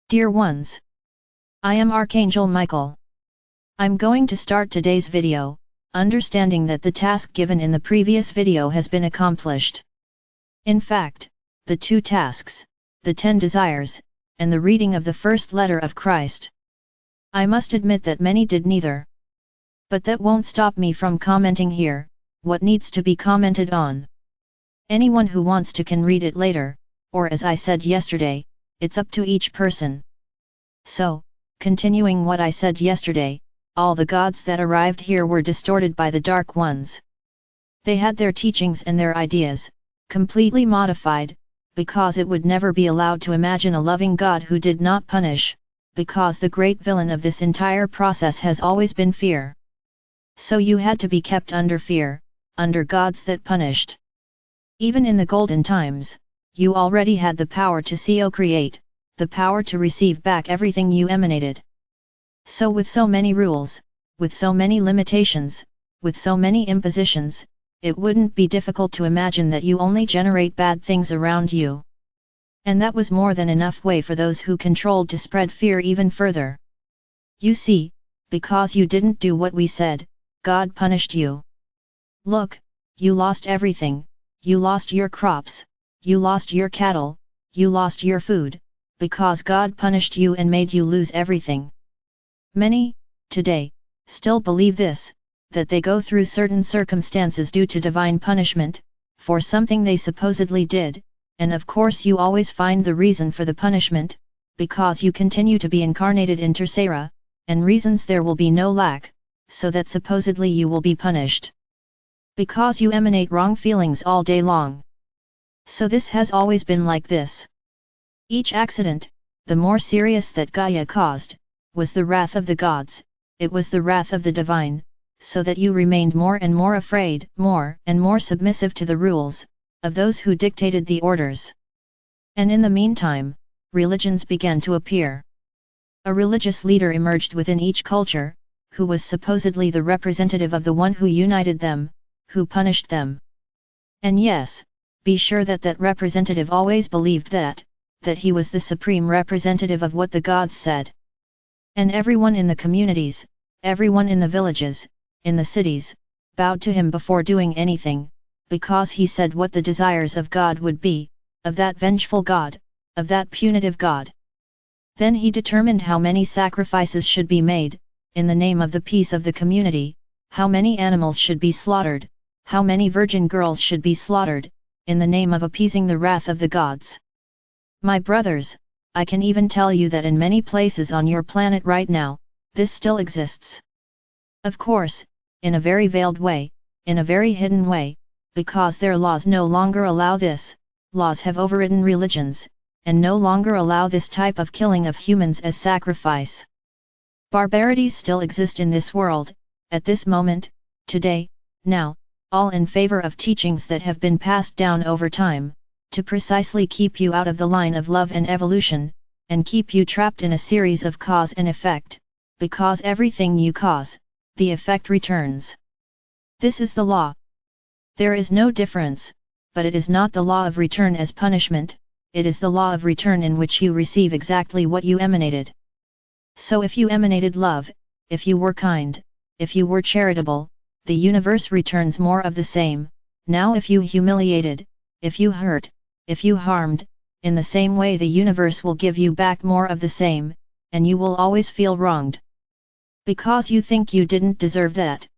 Dear ones, I am Archangel Michael. I'm going to start today's video, understanding that the task given in the previous video has been accomplished. In fact, the two tasks, the 10 desires, and the reading of the first letter of Christ. I must admit that many did neither. But that won't stop me from commenting here, what needs to be commented on. Anyone who wants to can read it later, or as I said yesterday, it's up to each person. So, continuing what I said yesterday, all the gods that arrived here were distorted by the dark ones. They had their teachings and their ideas completely modified, because it would never be allowed to imagine a loving God who did not punish, because the great villain of this entire process has always been fear. So you had to be kept under fear, under gods that punished. Even in the golden times, you already had the power to co-create, the power to receive back everything you emanated. So with so many rules, with so many limitations, with so many impositions, it wouldn't be difficult to imagine that you only generate bad things around you. And that was more than enough way for those who controlled to spread fear even further. You see, because you didn't do what we said, God punished you. Look, you lost everything, you lost your crops, you lost your cattle, you lost your food, because God punished you and made you lose everything. Many, today, still believe this, that they go through certain circumstances due to divine punishment, for something they supposedly did, and of course you always find the reason for the punishment, because you continue to be incarnated in Tercera, and reasons there will be no lack, so that supposedly you will be punished. Because you emanate wrong feelings all day long. So this has always been like this. Each accident, the more serious that Gaia caused, was the wrath of the gods, it was the wrath of the divine, so that you remained more and more afraid, more and more submissive to the rules, of those who dictated the orders. And in the meantime, religions began to appear. A religious leader emerged within each culture, who was supposedly the representative of the one who united them, who punished them. And yes, be sure that that representative always believed that he was the supreme representative of what the gods said. And everyone in the communities, everyone in the villages, in the cities, bowed to him before doing anything, because he said what the desires of God would be, of that vengeful God, of that punitive God. Then he determined how many sacrifices should be made, in the name of the peace of the community, how many animals should be slaughtered, how many virgin girls should be slaughtered, in the name of appeasing the wrath of the gods. My brothers, I can even tell you that in many places on your planet right now, this still exists. Of course, in a very veiled way, in a very hidden way, because their laws no longer allow this, laws have overridden religions, and no longer allow this type of killing of humans as sacrifice. Barbarities still exist in this world, at this moment, today, now, all in favor of teachings that have been passed down over time, to precisely keep you out of the line of love and evolution, and keep you trapped in a series of cause and effect, because everything you cause, the effect returns. This is the law. There is no difference, but it is not the law of return as punishment, it is the law of return in which you receive exactly what you emanated. So if you emanated love, if you were kind, if you were charitable, the universe returns more of the same. Now if you humiliated, if you hurt, if you harmed, in the same way the universe will give you back more of the same, and you will always feel wronged. Because you think you didn't deserve that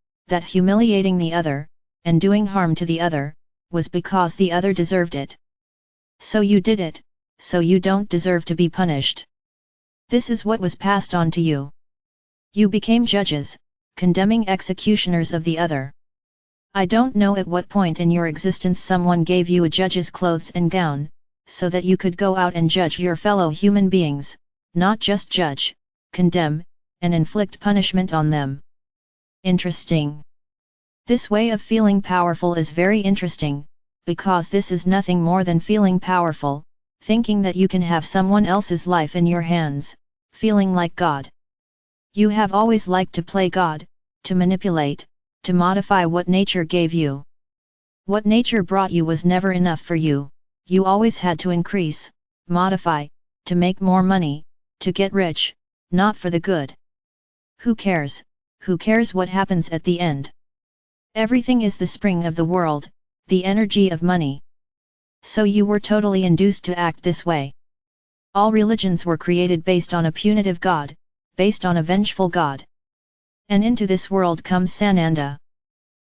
humiliating the other, and doing harm to the other, was because the other deserved it. So you did it, so you don't deserve to be punished. This is what was passed on to you. You became judges, condemning executioners of the other. I don't know at what point in your existence someone gave you a judge's clothes and gown, so that you could go out and judge your fellow human beings, not just judge, condemn, and inflict punishment on them. Interesting. This way of feeling powerful is very interesting, because this is nothing more than feeling powerful, thinking that you can have someone else's life in your hands, feeling like God. You have always liked to play God, to manipulate, to modify what nature gave you. What nature brought you was never enough for you, you always had to increase, modify, to make more money, to get rich, not for the good. Who cares? Who cares what happens at the end? Everything is the spring of the world, the energy of money. So you were totally induced to act this way. All religions were created based on a punitive god, based on a vengeful god. And into this world comes Sananda.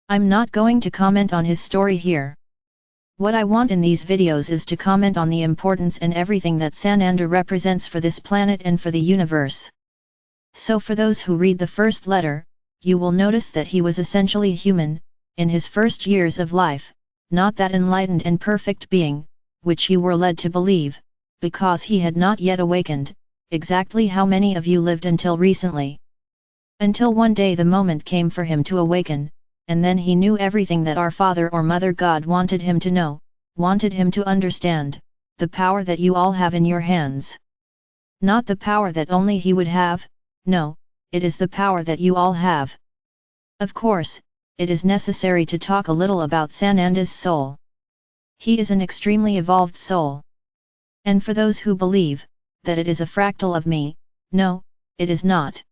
I'm not going to comment on his story here. What I want in these videos is to comment on the importance and everything that Sananda represents for this planet and for the universe. So for those who read the first letter, you will notice that he was essentially human, in his first years of life, not that enlightened and perfect being, which you were led to believe, because he had not yet awakened. Exactly how many of you lived until recently? Until one day the moment came for him to awaken, and then he knew everything that our Father or Mother God wanted him to know, wanted him to understand, the power that you all have in your hands. Not the power that only he would have, no, it is the power that you all have. Of course, it is necessary to talk a little about Sananda's soul. He is an extremely evolved soul. And for those who believe that it is a fractal of me, no, it is not.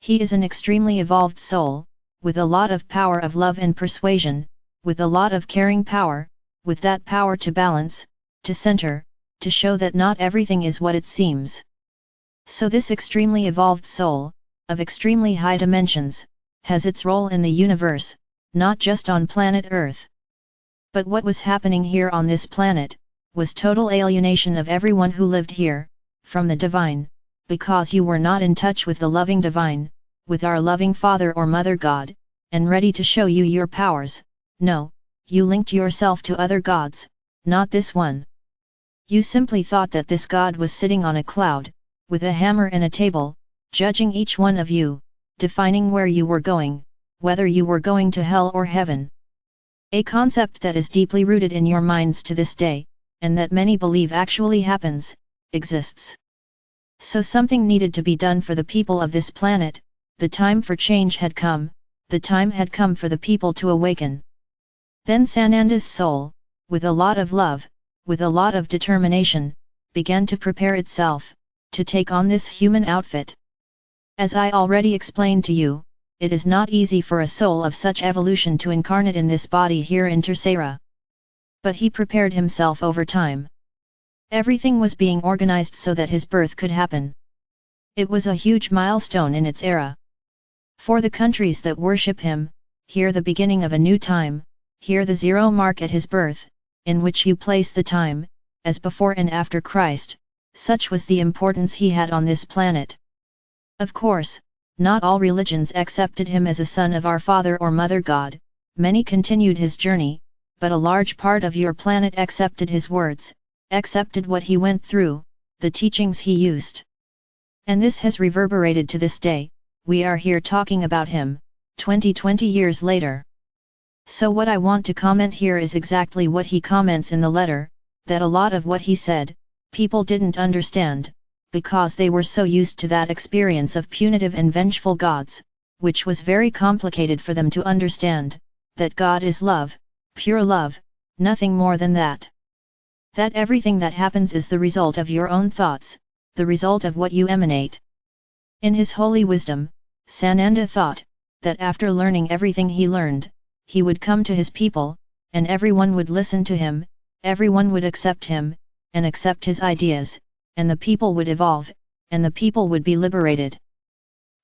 He is an extremely evolved soul, with a lot of power of love and persuasion, with a lot of caring power, with that power to balance, to center, to show that not everything is what it seems. So this extremely evolved soul, of extremely high dimensions, has its role in the universe, not just on planet Earth. But what was happening here on this planet, was total alienation of everyone who lived here, from the divine, because you were not in touch with the loving divine, with our loving Father or Mother God, and ready to show you your powers. No, you linked yourself to other gods, not this one. You simply thought that this God was sitting on a cloud, with a hammer and a table, judging each one of you, defining where you were going, whether you were going to hell or heaven. A concept that is deeply rooted in your minds to this day, and that many believe actually happens, exists. So something needed to be done for the people of this planet. The time for change had come, the time had come for the people to awaken. Then Sananda's soul, with a lot of love, with a lot of determination, began to prepare itself, to take on this human outfit. As I already explained to you, it is not easy for a soul of such evolution to incarnate in this body here in Tercera. But he prepared himself over time. Everything was being organized so that his birth could happen. It was a huge milestone in its era. For the countries that worship him, here the beginning of a new time, here the zero mark at his birth, in which you place the time, as before and after Christ, such was the importance he had on this planet. Of course, not all religions accepted him as a son of our Father or Mother God, many continued his journey, but a large part of your planet accepted his words, accepted what he went through, the teachings he used. And this has reverberated to this day. We are here talking about him, 20 years later. So what I want to comment here is exactly what he comments in the letter, that a lot of what he said, people didn't understand, because they were so used to that experience of punitive and vengeful gods, which was very complicated for them to understand, that God is love, pure love, nothing more than that. That everything that happens is the result of your own thoughts, the result of what you emanate. In his holy wisdom, Sananda thought, that after learning everything he learned, he would come to his people, and everyone would listen to him, everyone would accept him, and accept his ideas, and the people would evolve, and the people would be liberated.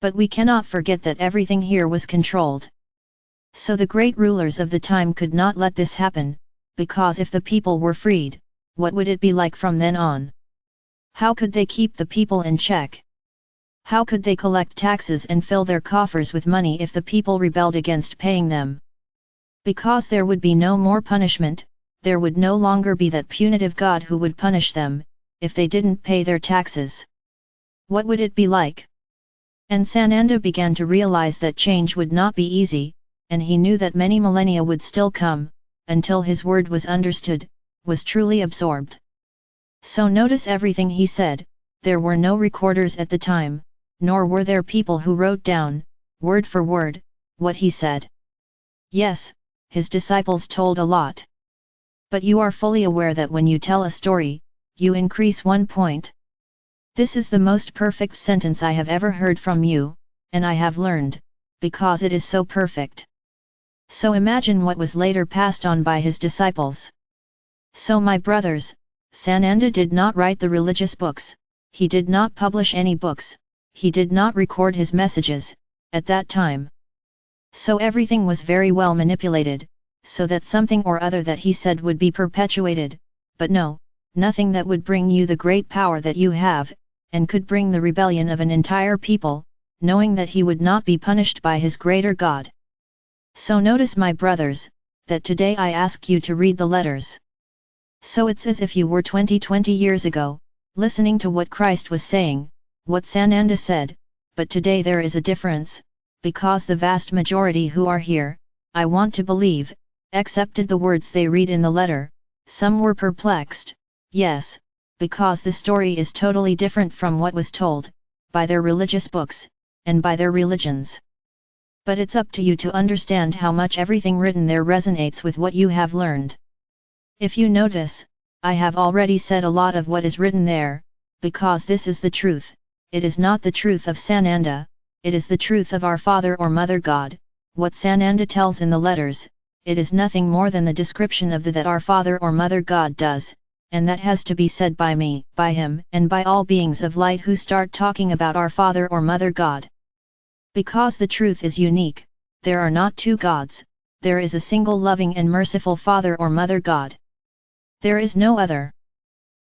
But we cannot forget that everything here was controlled. So the great rulers of the time could not let this happen, because if the people were freed, what would it be like from then on? How could they keep the people in check? How could they collect taxes and fill their coffers with money if the people rebelled against paying them? Because there would be no more punishment, there would no longer be that punitive God who would punish them, if they didn't pay their taxes. What would it be like? And Sananda began to realize that change would not be easy, and he knew that many millennia would still come, until his word was understood, was truly absorbed. So notice everything he said. There were no recorders at the time, nor were there people who wrote down, word for word, what he said. Yes, his disciples told a lot. But you are fully aware that when you tell a story, you increase 1 point. This is the most perfect sentence I have ever heard from you, and I have learned, because it is so perfect. So imagine what was later passed on by his disciples. So my brothers, Sananda did not write the religious books, he did not publish any books, he did not record his messages, at that time. So everything was very well manipulated, so that something or other that he said would be perpetuated, but no, nothing that would bring you the great power that you have, and could bring the rebellion of an entire people, knowing that he would not be punished by his greater God. So notice my brothers, that today I ask you to read the letters. So it's as if you were 20 years ago, listening to what Christ was saying, what Sananda said, but today there is a difference, because the vast majority who are here, I want to believe, accepted the words they read in the letter. Some were perplexed, yes, because the story is totally different from what was told, by their religious books, and by their religions. But it's up to you to understand how much everything written there resonates with what you have learned. If you notice, I have already said a lot of what is written there, because this is the truth. It is not the truth of Sananda, it is the truth of our Father or Mother God. What Sananda tells in the letters, it is nothing more than the description of that our Father or Mother God does, and that has to be said by me, by him, and by all beings of light who start talking about our Father or Mother God. Because the truth is unique, there are not two gods, there is a single loving and merciful Father or Mother God. There is no other.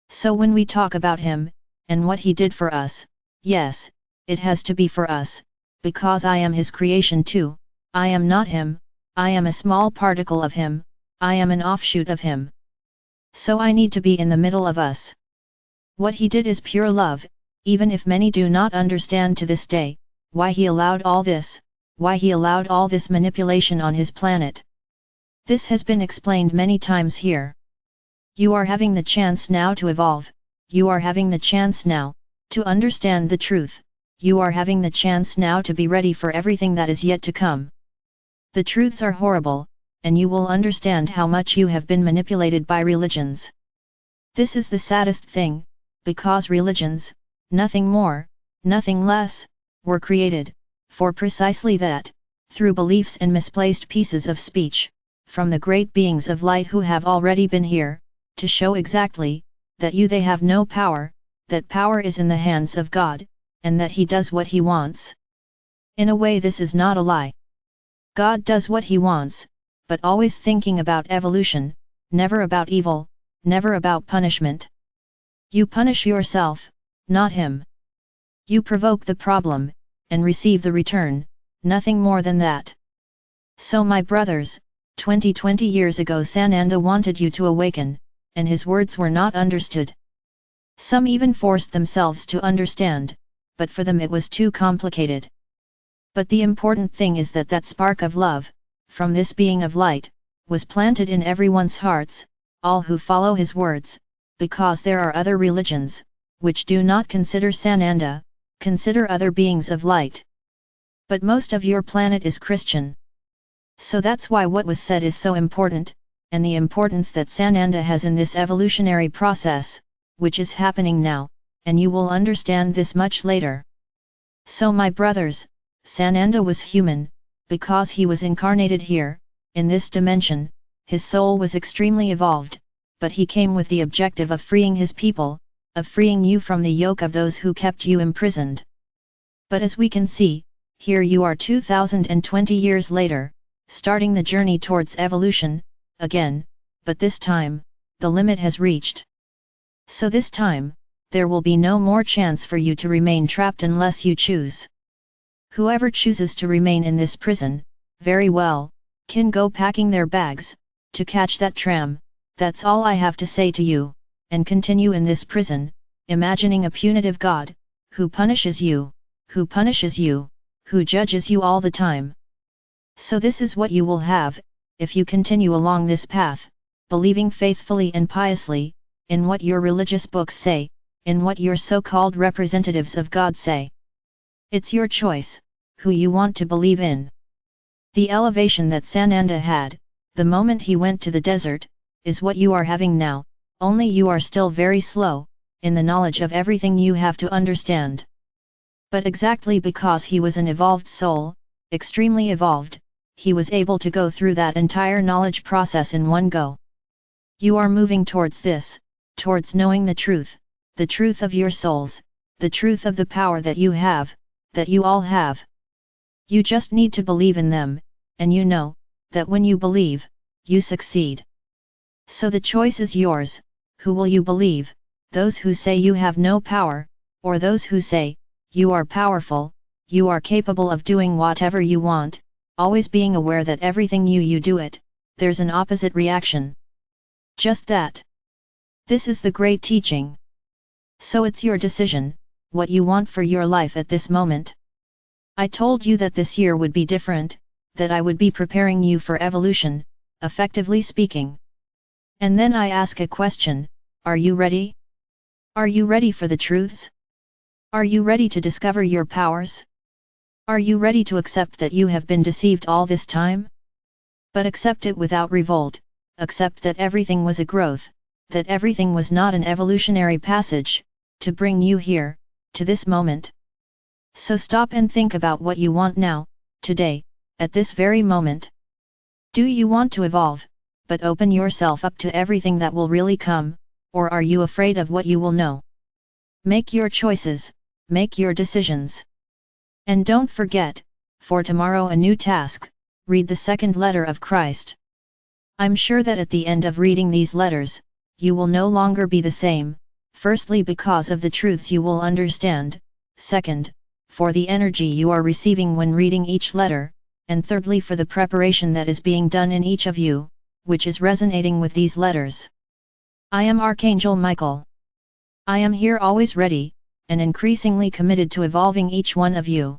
So when we talk about him, and what he did for us, yes, it has to be for us, because I am his creation too, I am not him, I am a small particle of him, I am an offshoot of him. So I need to be in the middle of us. What he did is pure love, even if many do not understand to this day, why he allowed all this, why he allowed all this manipulation on his planet. This has been explained many times here. You are having the chance now to evolve, you are having the chance now, to understand the truth, you are having the chance now to be ready for everything that is yet to come. The truths are horrible, and you will understand how much you have been manipulated by religions. This is the saddest thing, because religions, nothing more, nothing less, were created, for precisely that, through beliefs and misplaced pieces of speech, from the great beings of light who have already been here, to show exactly, that they have no power, that power is in the hands of God, and that he does what he wants. In a way this is not a lie. God does what he wants, but always thinking about evolution, never about evil, never about punishment. You punish yourself, not him. You provoke the problem, and receive the return, nothing more than that. So my brothers, 20 years ago Sananda wanted you to awaken, and his words were not understood. Some even forced themselves to understand, but for them it was too complicated. But the important thing is that that spark of love, from this being of light, was planted in everyone's hearts, all who follow his words, because there are other religions, which do not consider Sananda, consider other beings of light. But most of your planet is Christian. So that's why what was said is so important, and the importance that Sananda has in this evolutionary process, which is happening now, and you will understand this much later. So my brothers, Sananda was human, because he was incarnated here, in this dimension, his soul was extremely evolved, but he came with the objective of freeing his people, of freeing you from the yoke of those who kept you imprisoned. But as we can see, here you are 2020 years later, starting the journey towards evolution, again, but this time, the limit has reached. So this time, there will be no more chance for you to remain trapped unless you choose. Whoever chooses to remain in this prison, very well, can go packing their bags, to catch that tram. That's all I have to say to you, and continue in this prison, imagining a punitive God, who punishes you, who punishes you, who judges you all the time. So this is what you will have, if you continue along this path, believing faithfully and piously, in what your religious books say, in what your so-called representatives of God say. It's your choice, who you want to believe in. The elevation that Sananda had, the moment he went to the desert, is what you are having now, only you are still very slow, in the knowledge of everything you have to understand. But exactly because he was an evolved soul, extremely evolved, he was able to go through that entire knowledge process in one go. You are moving towards this, towards knowing the truth of your souls, the truth of the power that you have, that you all have. You just need to believe in them, and you know, that when you believe, you succeed. So the choice is yours. Who will you believe, those who say you have no power, or those who say, you are powerful, you are capable of doing whatever you want, always being aware that everything you do it, there's an opposite reaction. Just that. This is the great teaching. So it's your decision, what you want for your life at this moment. I told you that this year would be different, that I would be preparing you for evolution, effectively speaking. And then I ask a question, are you ready? Are you ready for the truths? Are you ready to discover your powers? Are you ready to accept that you have been deceived all this time? But accept it without revolt, accept that everything was a growth, that everything was not an evolutionary passage, to bring you here, to this moment. So stop and think about what you want now, today, at this very moment. Do you want to evolve, but open yourself up to everything that will really come, or are you afraid of what you will know? Make your choices, make your decisions. And don't forget, for tomorrow a new task, read the second letter of Christ. I'm sure that at the end of reading these letters, you will no longer be the same, firstly because of the truths you will understand, second, for the energy you are receiving when reading each letter, and thirdly for the preparation that is being done in each of you, which is resonating with these letters. I am Archangel Michael. I am here always ready, and increasingly committed to evolving each one of you.